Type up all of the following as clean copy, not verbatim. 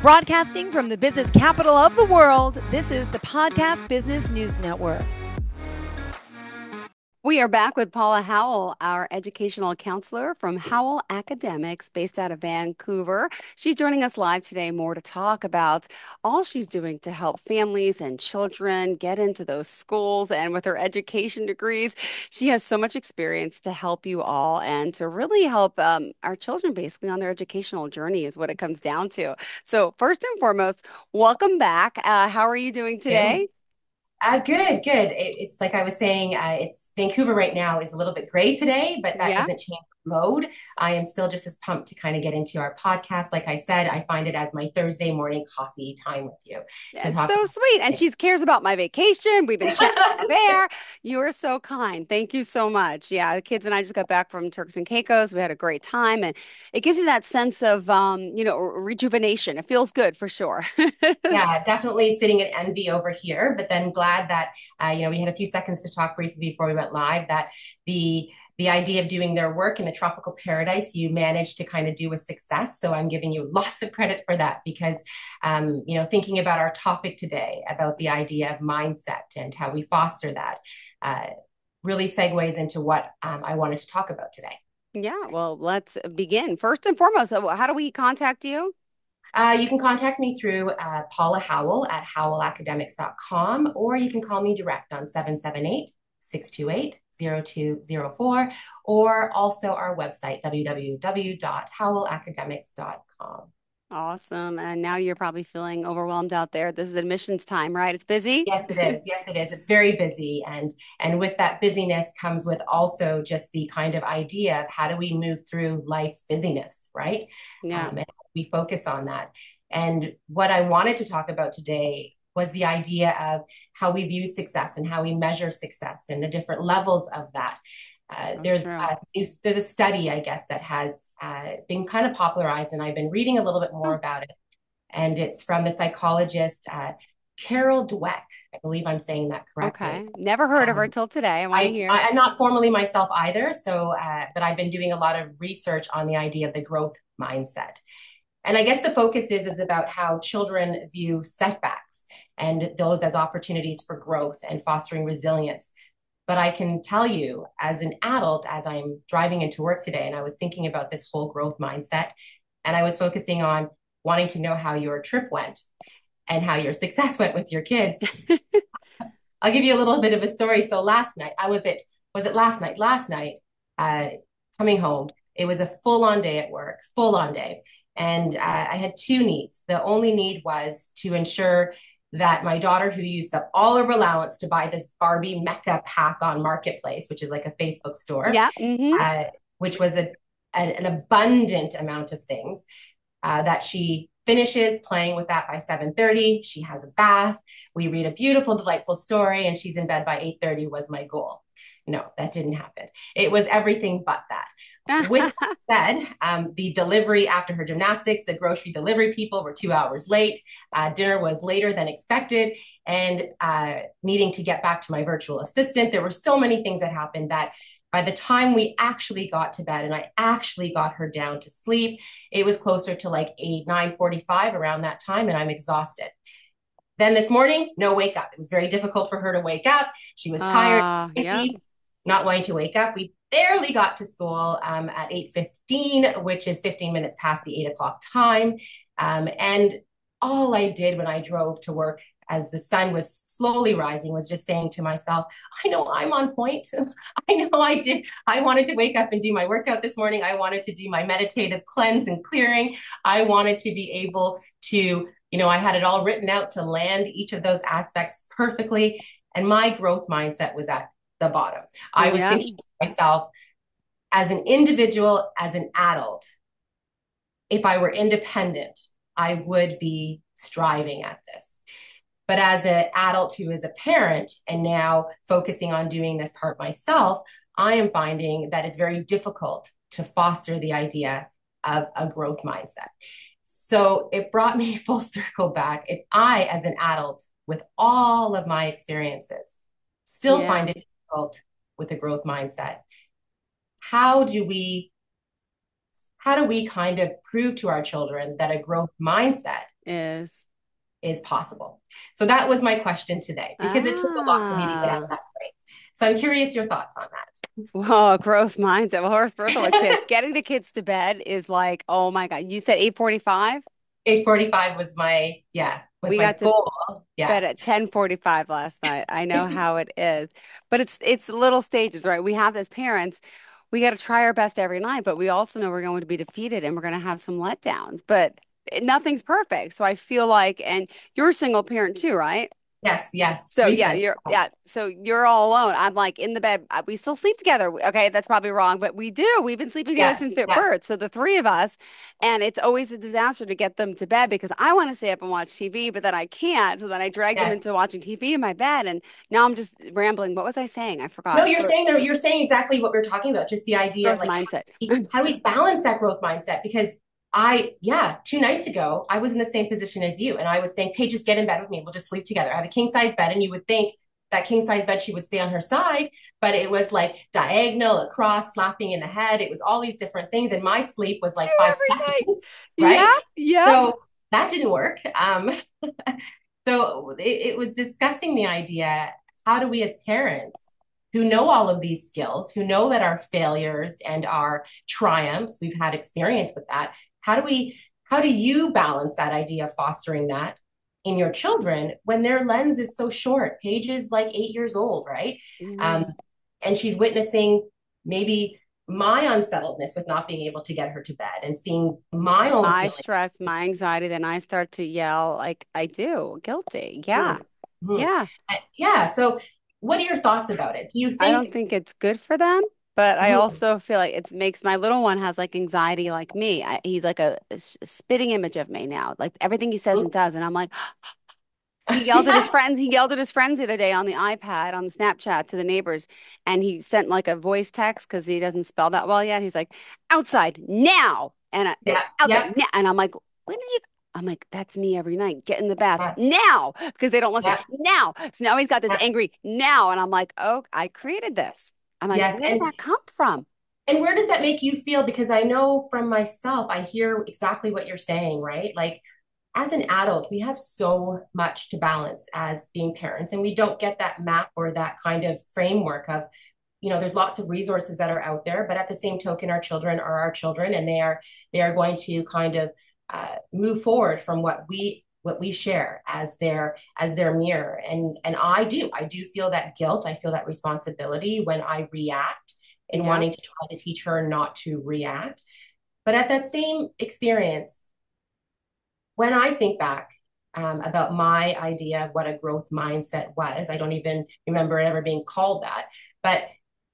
Broadcasting from the business capital of the world, this is the Podcast Business News Network. We are back with Paula Howell, our educational counselor from Howell Academics based out of Vancouver. She's joining us live today more to talk about all she's doing to help families and children get into those schools. And with her education degrees, she has so much experience to help you all and to really help our children basically on their educational journey is what it comes down to. So first and foremost, welcome back. How are you doing today? Good, good. It's like I was saying, it's Vancouver right now is a little bit gray today, but that Yeah. doesn't change the mode. I am still just as pumped to kind of get into our podcast. Like I said, I find it as my Thursday morning coffee time with you to It's talk so sweet. And about she cares about my vacation. We've been chatting off air. You are so kind. Thank you so much. Yeah, the kids and I just got back from Turks and Caicos. We had a great time. And it gives you that sense of, rejuvenation. It feels good for sure. Yeah, definitely sitting in envy over here, but then glad that we had a few seconds to talk briefly before we went live. That the idea of doing their work in a tropical paradise, you managed to kind of do with success. So I'm giving you lots of credit for that because, thinking about our topic today about the idea of mindset and how we foster that, really segues into what I wanted to talk about today. Yeah, well, let's begin. First and foremost, how do we contact you? You can contact me through Paula Howell at howellacademics.com, or you can call me direct on 778-628-0204, or also our website, www.howellacademics.com. Awesome. And now you're probably feeling overwhelmed out there. This is admissions time, right? It's busy. Yes, it is. Yes, it is. It's very busy. And with that busyness comes with also just the kind of idea of how do we move through life's busyness, right? Yeah. And we focus on that. And what I wanted to talk about today was the idea of how we view success and how we measure success and the different levels of that. So There's true. there's a study, I guess, that has been kind of popularized, and I've been reading a little bit more Oh, about it. And it's from the psychologist Carol Dweck. I believe I'm saying that correctly. okay. Never heard of her Um, till today. I want to hear. I'm not formally myself either, so but I've been doing a lot of research on the idea of the growth mindset. And I guess the focus is about how children view setbacks and those as opportunities for growth and fostering resilience. But I can tell you, as an adult, as I'm driving into work today, and I was thinking about this whole growth mindset, and I was focusing on wanting to know how your trip went and how your success went with your kids. I'll give you a little bit of a story. So last night, was it last night? Last night, uh, coming home, it was a full on day at work, full on day. And I had two needs. The only need was to ensure that my daughter, who used up all her allowance to buy this Barbie Mecca pack on Marketplace, which is like a Facebook store, Yeah. Mm-hmm. uh, which was an abundant amount of things, that she finishes playing with that by 7:30. She has a bath. We read a beautiful, delightful story, and she's in bed by 8:30 was my goal. No, that didn't happen. It was everything but that. With that said, the delivery after her gymnastics, the grocery delivery people were 2 hours late. Dinner was later than expected, and needing to get back to my virtual assistant. There were so many things that happened that by the time we actually got to bed and I actually got her down to sleep, it was closer to like 9:45 around that time, and I'm exhausted. Then this morning, no wake up. It was very difficult for her to wake up. She was tired, Yeah. not wanting to wake up. We barely got to school at 8:15, which is 15 minutes past the 8 o'clock time. And all I did when I drove to work as the sun was slowly rising was just saying to myself, I know I'm on point. I know I did. I wanted to wake up and do my workout this morning. I wanted to do my meditative cleanse and clearing. I wanted to be able to, I had it all written out to land each of those aspects perfectly. And my growth mindset was at the bottom. I was Yeah. thinking to myself, as an individual, as an adult, if I were independent, I would be striving at this. But as an adult who is a parent and now focusing on doing this part myself, I am finding that it's very difficult to foster the idea of a growth mindset. So it brought me full circle back. If I, as an adult, with all of my experiences, still Yeah. find it difficult with a growth mindset, how do we kind of prove to our children that a growth mindset is possible. So that was my question today, because it took a lot for me to get out of Ah, that frame. So I'm curious your thoughts on that. well, growth mindset. Well, first of all, the kids, getting the kids to bed is like, oh my God. You said 8:45? 8:45 was was We my got to goal. Yeah. bed at 10:45 last night. I know how it is. But it's little stages, right? We have as parents, we got to try our best every night, but we also know we're going to be defeated and we're going to have some letdowns. But nothing's perfect. So I feel like, and you're a single parent too, right? Yes, So yeah, recent. you're all alone. I'm like in the bed. We still sleep together. Okay, that's probably wrong, but we do. We've been sleeping together Yes, since their yes, birth. So the three of us, and it's always a disaster to get them to bed because I want to stay up and watch TV, but then I can't. So then I drag them yes. into watching TV in my bed, and now I'm just rambling. What was I saying? I No, forgot. you're saying exactly what we're talking about. Just the idea of Growth like mindset. how do we balance that growth mindset? Because 2 nights ago, I was in the same position as you. And I was saying, hey, just get in bed with me. We'll just sleep together. I have a king size bed. And you would think that king size bed, she would stay on her side, but it was like diagonal, across, slapping in the head. It was all these different things. And my sleep was Do like 5 every night. seconds, Yeah, right? yeah. So that didn't work. So it was discussing the idea, how do we as parents who know all of these skills, who know that our failures and our triumphs, we've had experience with that, how do you balance that idea of fostering that in your children when their lens is so short? Paige is like 8 years old, right? Um, Yeah. and she's witnessing maybe my unsettledness with not being able to get her to bed and seeing my own My feelings. stress, my anxiety, then I start to yell like I do, guilty. Yeah. Mhm. Mhm. Yeah. Yeah. So, what are your thoughts about it? Do you I don't think? think it's good for them, but I Mhm. also feel like it makes my little one has like anxiety like me. He's like a spitting image of me now. Like everything he says and does, and I'm like, he yelled at his Yes. friends. He yelled at his friends the other day on the iPad on the Snapchat to the neighbors, and he sent like a voice text because he doesn't spell that well yet. He's like, "Outside now," and Yeah. outside Yep. now, and I'm like, "When did you?" I'm like, "That's me every night. Get in the bath Yeah. now," because they don't listen Yeah. now. So now he's got this Yeah. angry now, and I'm like, "Oh, I created this." I'm like, Yes. "Where did that come from?" And where does that make you feel? Because I know from myself, I hear exactly what you're saying, right? Like, as an adult, we have so much to balance as being parents, and we don't get that map or that kind of framework of, there's lots of resources that are out there, but at the same token, our children are our children, and they are going to kind of move forward from what we share as their mirror. And I do feel that guilt. I feel that responsibility when I react in Yep. wanting to try to teach her not to react. But at that same experience, when I think back about my idea of what a growth mindset was, I don't even remember it ever being called that, but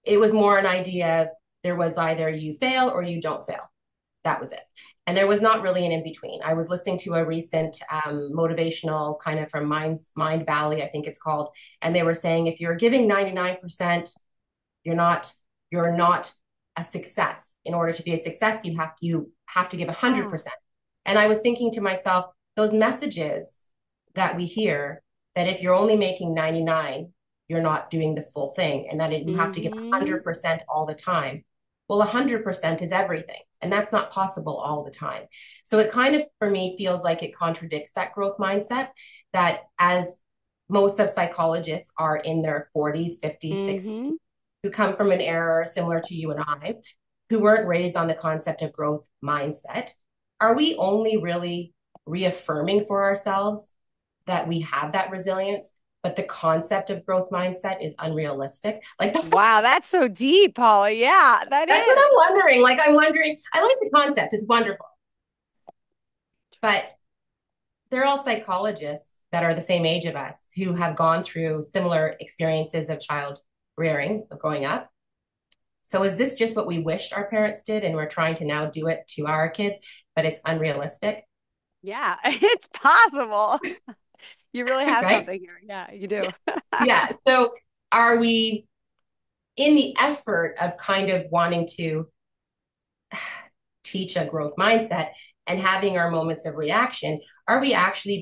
it was more an idea of there was either you fail or you don't fail. That was it. And there was not really an in between. I was listening to a recent motivational kind of from Mind Valley, I think it's called, and they were saying if you're giving 99%, you're not a success. In order to be a success, you have to give Ah, 100%. And I was thinking to myself, those messages that we hear, that if you're only making 99, you're not doing the full thing, and that you have to give mm-hmm. 100% all the time. Well, 100% is everything, and that's not possible all the time. So it kind of, for me, feels like it contradicts that growth mindset, that as most of psychologists are in their 40s, 50s, 60s, Mm-hmm. who come from an era similar to you and I, who weren't raised on the concept of growth mindset, are we only really reaffirming for ourselves that we have that resilience, but the concept of growth mindset is unrealistic? Like that's Wow, that's so deep, Paula. Yeah, that that's what is. I'm wondering. Like I'm wondering, I like the concept, it's wonderful, but they're all psychologists that are the same age of us who have gone through similar experiences of child rearing, of growing up. So is this just what we wish our parents did and we're trying to now do it to our kids, but it's unrealistic, Yeah, it's possible. You really have right? something here. Yeah, you do. Yeah. So are we, in the effort of kind of wanting to teach a growth mindset and having our moments of reaction, are we actually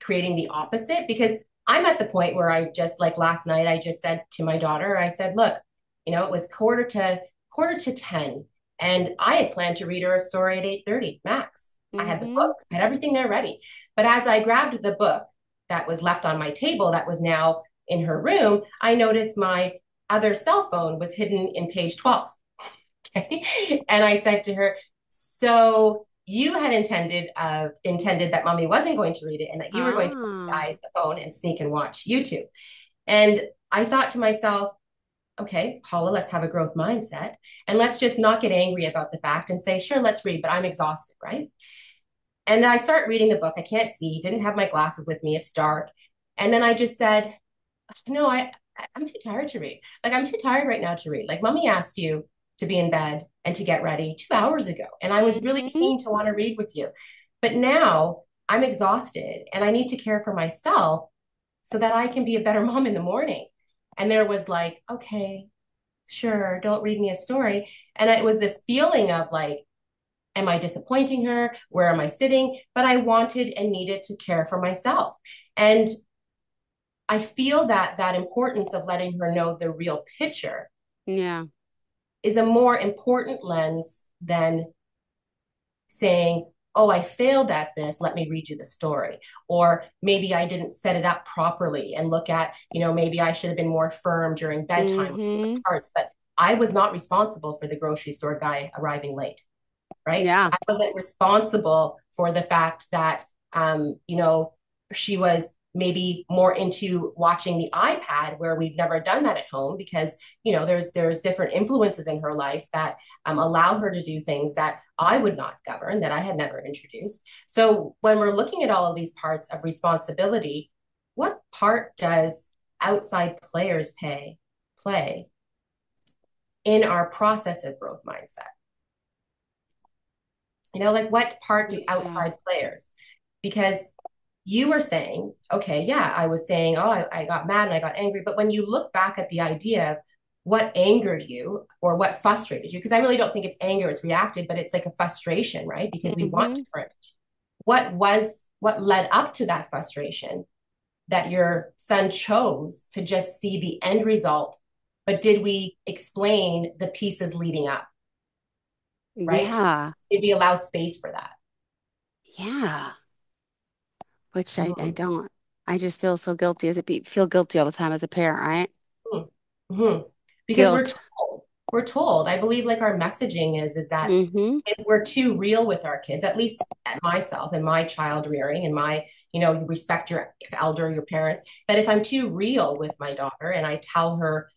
creating the opposite? Because I'm at the point where I just, like last night, I just said to my daughter, I said, look, it was quarter to 10, and I had planned to read her a story at 8:30 max. I had the Mm-hmm. book, I had everything there ready. But as I grabbed the book that was left on my table, that was now in her room, I noticed my other cell phone was hidden in page 12. Okay. And I said to her, so you had intended that mommy wasn't going to read it and that you were going to Ah. buy the phone and sneak and watch YouTube. And I thought to myself, okay, Paula, let's have a growth mindset and let's just not get angry about the fact and say, sure, let's read, but I'm exhausted, right? And then I start reading the book. I can't see, didn't have my glasses with me. It's dark. And then I just said, no, I'm too tired to read. Like, I'm too tired right now to read. Like, mommy asked you to be in bed and to get ready 2 hours ago. And I was really Mm-hmm. keen to want to read with you. But now I'm exhausted and I need to care for myself so that I can be a better mom in the morning. And there was like, okay, sure, don't read me a story. And it was this feeling of like, am I disappointing her? Where am I sitting? But I wanted and needed to care for myself. And I feel that that importance of letting her know the real picture Yeah. is a more important lens than saying, oh, I failed at this. Let me read you the story. Or maybe I didn't set it up properly and look at, maybe I should have been more firm during bedtime with the Mm-hmm. parts. But I was not responsible for the grocery store guy arriving late, right? Yeah. I wasn't responsible for the fact that, she was maybe more into watching the iPad where we've never done that at home because, there's different influences in her life that allow her to do things that I would not govern, that I had never introduced. So when we're looking at all of these parts of responsibility, what part does outside players play in our process of growth mindset? Like what part do Yeah. outside players? Because you were saying, okay, yeah, I was saying, oh, I got mad and I got angry. But when you look back at the idea of what angered you or what frustrated you, because I really don't think it's anger, it's reactive, but it's like a frustration, right? Because we want Mm-hmm. different. What led up to that frustration that your son chose to just see the end result? But did we explain the pieces leading up, right? Yeah. Did we allow space for that? Yeah. Which I Mm-hmm. don't. I just feel so guilty feel guilty all the time as a parent, right? Mm-hmm. Because Guilt. we're told, I believe like our messaging is that Mm-hmm. if we're too real with our kids, at least at myself and my child rearing and my, you respect your elder, your parents, that if I'm too real with my daughter and I tell her,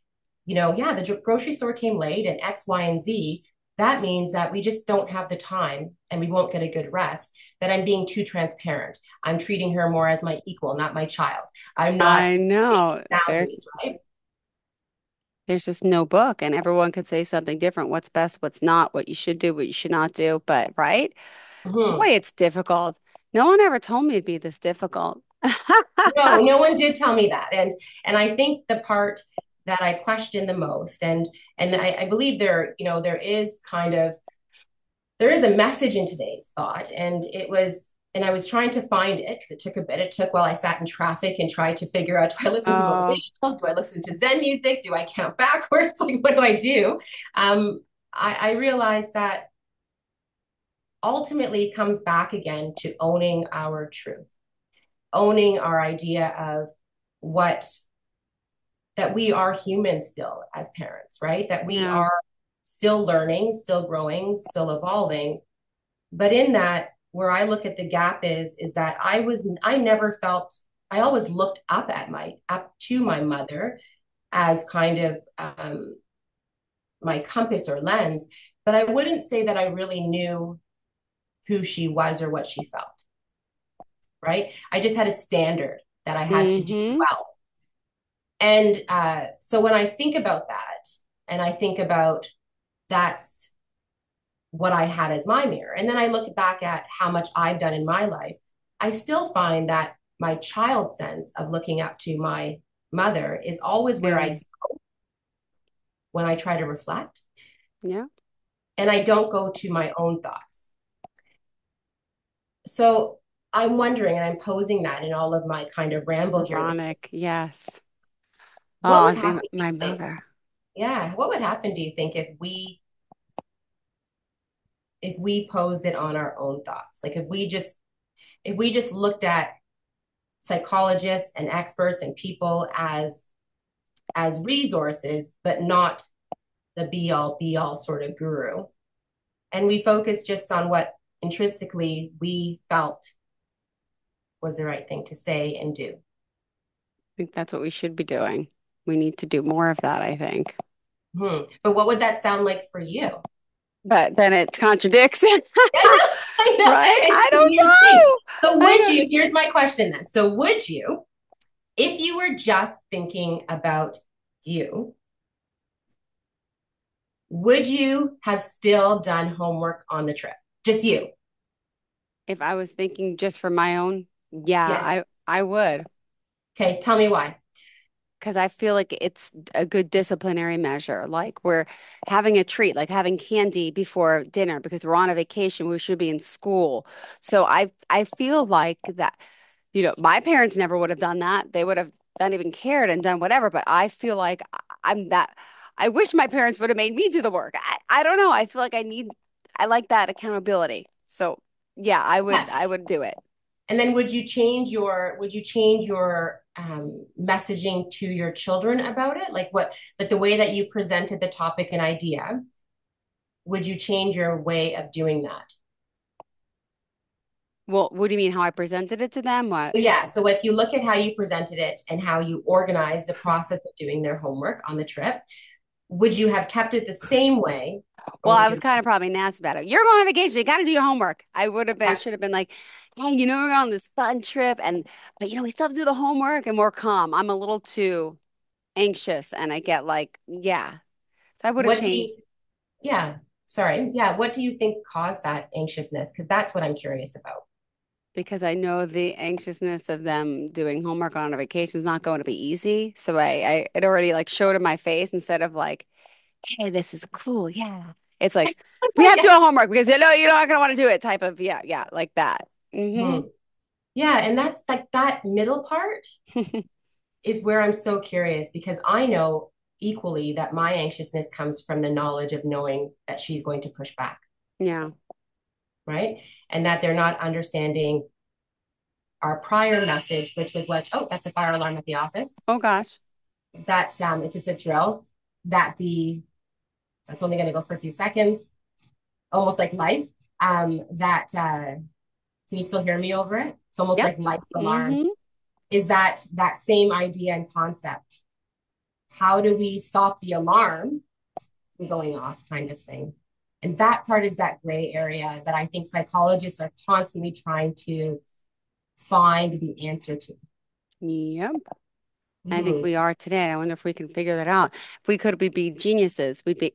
yeah, the grocery store came late and X, Y, and Z, that means that we just don't have the time and we won't get a good rest, that I'm being too transparent. I'm treating her more as my equal, not my child. I'm not I making know. boundaries, right? There's just no book, and everyone could say something different. What's best, what's not, what you should do, what you should not do. But, right? Boy, Mm-hmm. it's difficult. No one ever told me it'd be this difficult. No, no one did tell me that. And I think the part that I question the most, and I believe there is a message in today's thought. And I was trying to find it because it took a bit. It took while I sat in traffic and tried to figure out, do I listen to Oh, motivational? Do I listen to Zen music? Do I count backwards? Like, what do I do? I realized that ultimately it comes back again to owning our truth, owning our idea of what that we are human still as parents, right? That we yeah. are still learning, still growing, still evolving. But in that, where I look at the gap is that I never felt, I always looked up to my mother as kind of my compass or lens, but I wouldn't say that I really knew who she was or what she felt, right? I just had a standard that I had to do Mm-hmm. well. And so when I think about that, and I think about that's what I had as my mirror, and then I look back at how much I've done in my life, I still find that my child sense of looking up to my mother is always where I Is when I try to reflect, yeah. and I don't go to my own thoughts. So I'm wondering, and I'm posing that in all of my kind of ramble here with Ironic. Yes. what Oh, would happen, do my you think? mother. Yeah, what would happen, do you think, if we if we posed it on our own thoughts? Like if we just looked at psychologists and experts and people as resources, but not the be all sort of guru. And we focus just on what intrinsically we felt was the right thing to say and do. think that's what we should be doing. We need to do more of that, I think. But what would that sound like for you? But then it contradicts it, I know. right? It's I this don't weird thing. know. So I would don't. you, here's my question then. So would you, if you were just thinking about you, would you have still done homework on the trip? Just you. If I was thinking just for my own, yeah, Yes. I would. Okay. Tell me why. Because I feel like it's a good disciplinary measure. Like we're having a treat, like having candy before dinner because we're on a vacation. We should be in school. So I feel like that, my parents never would have done that. They would have not even cared and done whatever. But I feel like I'm that. I wish my parents would have made me do the work. I don't know. I feel like I like that accountability. So yeah, Yeah. I would do it. And then would you change your messaging to your children about it? Like the way that you presented the topic and idea, would you change your way of doing that? Well, what do you mean how I presented it to them? What? Yeah. So if you look at how you presented it and how you organized the process of doing their homework on the trip, would you have kept it the same way? Or Well, would I you was kind of probably nasty about it. You're going on vacation. You got to do your homework. I would have been, have, should have been like, hey, we're on this fun trip, but we still have to do the homework and more calm. I'm a little too anxious, and I get like, yeah. So I would have what do you, changed yeah, sorry. Yeah. What do you think caused that anxiousness? Because that's what I'm curious about. because I know the anxiousness of them doing homework on a vacation is not going to be easy. So I it already like showed in my face instead of like, hey, this is cool. Yeah. It's like, we have to do our homework because you're not going to want to do it type of, yeah, yeah, like that. Hmm. Yeah. And that's like that middle part is where I'm so curious because I know equally that my anxiousness comes from the knowledge of knowing that she's going to push back, Yeah. right? And that they're not understanding our prior message, which was what, oh, that's a fire alarm at the office. Oh gosh. That it's just a drill that that's only going to go for a few seconds, almost like life. That can you still hear me over it? It's almost Yep. like life's alarm. Mm-hmm. Is that same idea and concept? How do we stop the alarm from going off, kind of thing? And that part is that gray area that I think psychologists are constantly trying to find the answer to. Yep. I think Mm. we are today. I wonder if we can figure that out. If we could, we'd be geniuses. We'd be,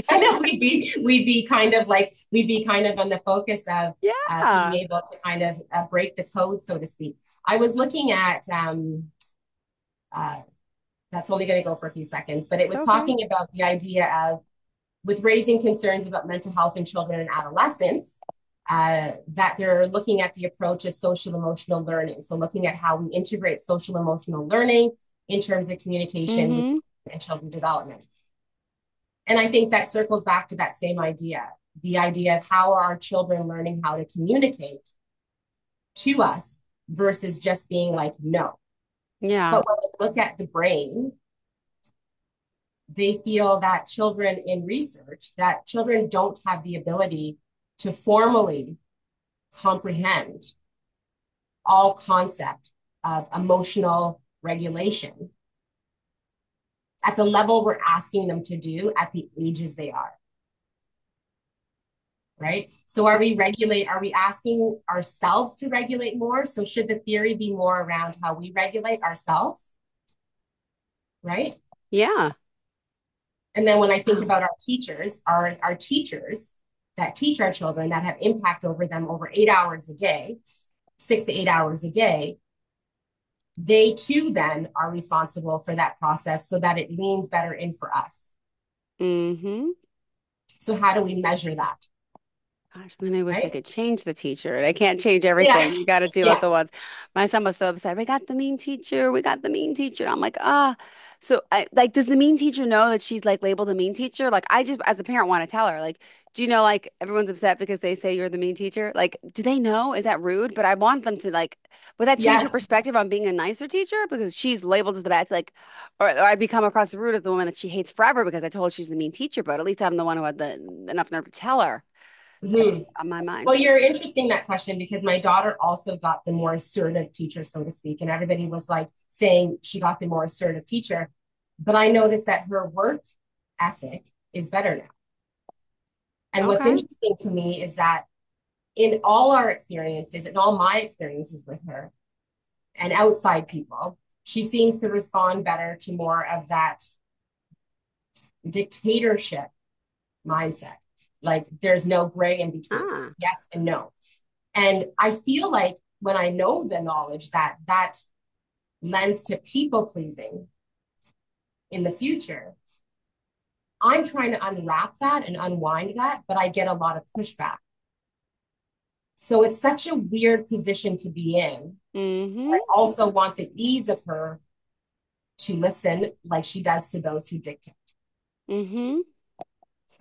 I know we'd be kind of on the focus of being yeah. able to kind of break the code, so to speak. I was looking at uh, that's only going to go for a few seconds, but it was Okay. talking about the idea of with raising concerns about mental health in children and adolescents, that they're looking at the approach of social emotional learning. So looking at how we integrate social emotional learning in terms of communication with Mm-hmm. and children development. And I think that circles back to that same idea, the idea of how are our children learning how to communicate to us versus just being like, no. Yeah. But when we look at the brain, they feel that children in research, that children don't have the ability to formally comprehend all concept of emotional regulation at the level we're asking them to do at the ages they are. Right? So are we asking ourselves to regulate more? So should the theory be more around how we regulate ourselves? Right? Yeah. And then when I think Wow. about our teachers that teach our children that have impact over them over 8 hours a day, 6 to 8 hours a day, they too then are responsible for that process so that it leans better in for us. Mm-hmm. So how do we measure that? Gosh, then I wish I Right? could change the teacher. I can't change Yeah. everything. You got to deal with Yeah. the ones. My son was so upset. We got the mean teacher. We got the mean teacher. I'm like, ah. So, like, does the mean teacher know that she's like labeled a mean teacher? Like, I just, as a parent, want to tell her, like, do you know, like, everyone's upset because they say you're the mean teacher? Like, do they know? Is that rude? But I want them to, like, would that change her Yes. perspective on being a nicer teacher? Because she's labeled as the bad, like, or I become across the road as the woman that she hates forever because I told her she's the mean teacher. But at least I'm the one who had the enough nerve to tell her. That's Mhm. on my Well, mind. you're interesting that question because my daughter also got the more assertive teacher, so to speak, and everybody was like saying she got the more assertive teacher. But I noticed that her work ethic is better now. And what's Okay. interesting to me is that in all our experiences, in all my experiences with her and outside people, she seems to respond better to more of that dictatorship mindset. Like there's no gray in between, Ah. yes and no. And I feel like when I know the knowledge that that lends to people pleasing in the future, I'm trying to unwrap that and unwind that, but I get a lot of pushback. So it's such a weird position to be in. Mm-hmm. I also want the ease of her to listen like she does to those who dictate, Mm-hmm.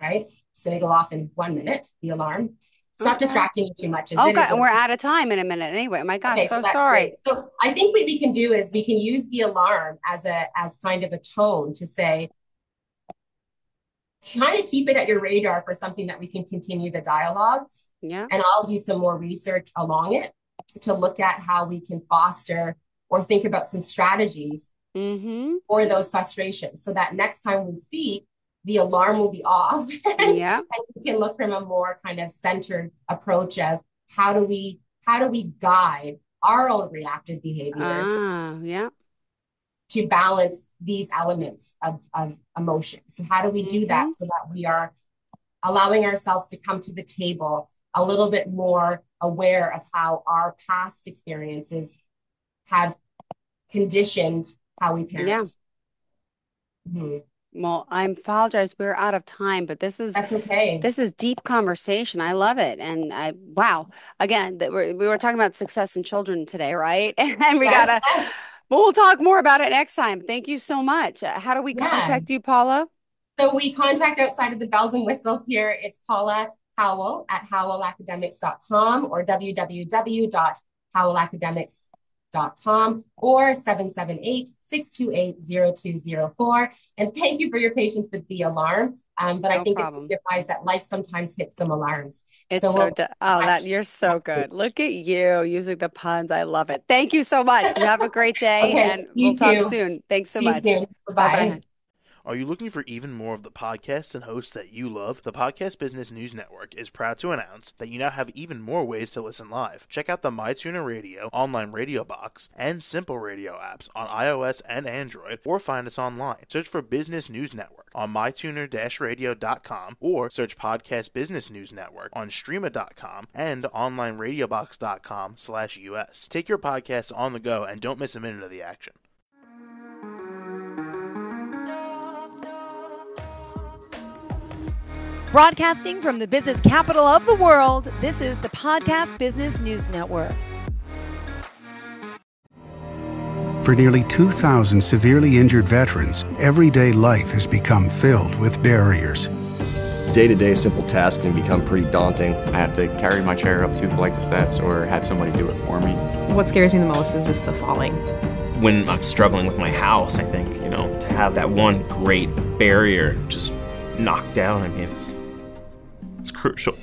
right? It's going to go off in 1 minute, the alarm. It's not Okay. distracting you too much, is it? Okay. Is And it? we're out of time in a minute anyway. My gosh, Okay, so so that's sorry. great. So I think what we can do is we can use the alarm as kind of a tone to say, kind of keep it at your radar for something that we can continue the dialogue. Yeah. And I'll do some more research along it to look at how we can foster or think about some strategies Mm-hmm. for those frustrations so that next time we speak, the alarm will be off Yeah. and we can look from a more kind of centered approach of how do we guide our own reactive behaviors Ah, yeah. to balance these elements of emotion. So how do we do that Mm-hmm. so that we are allowing ourselves to come to the table a little bit more aware of how our past experiences have conditioned how we Yeah. parent. Mm-hmm. Well, I apologize. We're out of time, but That's okay. this is deep conversation. I love it. And wow, again, we were talking about success in children today, right? And we Yes. gotta, but we'll talk more about it next time. Thank you so much. How do we Yeah. contact you, Paula? So we contact outside of the bells and whistles here. It's Paula Howell at howellacademics.com or www.howellacademics.com or 778-628-0204. And thank you for your patience with the alarm. But I No think it problem. signifies that life sometimes hits some alarms. It's So so, we'll oh, touch that you're so next week. good. Look at you using the puns. I love it. Thank you so much. You have a great day Okay, and we'll you talk too. soon. Thanks so See you much. soon. Bye Bye-bye. bye. Are you looking for even more of the podcasts and hosts that you love? The Podcast Business News Network is proud to announce that you now have even more ways to listen live. Check out the MyTuner Radio, online radio box, and Simple Radio apps on iOS and Android, or find us online. Search for Business News Network on mytuner-radio.com or search Podcast Business News Network on streama.com and onlineradiobox.com/US. Take your podcast on the go and don't miss a minute of the action. Broadcasting from the business capital of the world, this is the Podcast Business News Network. For nearly 2,000 severely injured veterans, everyday life has become filled with barriers. Day-to-day simple tasks can become pretty daunting. I have to carry my chair up 2 flights of steps or have somebody do it for me. What scares me the most is just the falling. When I'm struggling with my house, I think, to have that one great barrier just knocked down, I mean, it's crucial.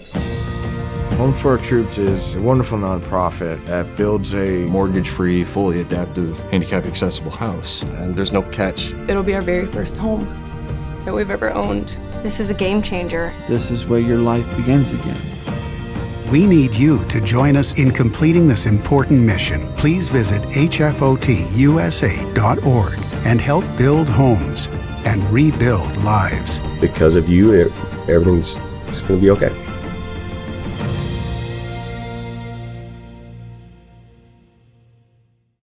Home for Our Troops is a wonderful nonprofit that builds a Mortgage-free, fully adaptive, handicap-accessible house. And there's no catch. It'll be our very first home that we've ever owned. This is a game changer. This is where your life begins again. We need you to join us in completing this important mission. Please visit hfotusa.org and help build homes and rebuild lives. Because of you, everything's going to be okay.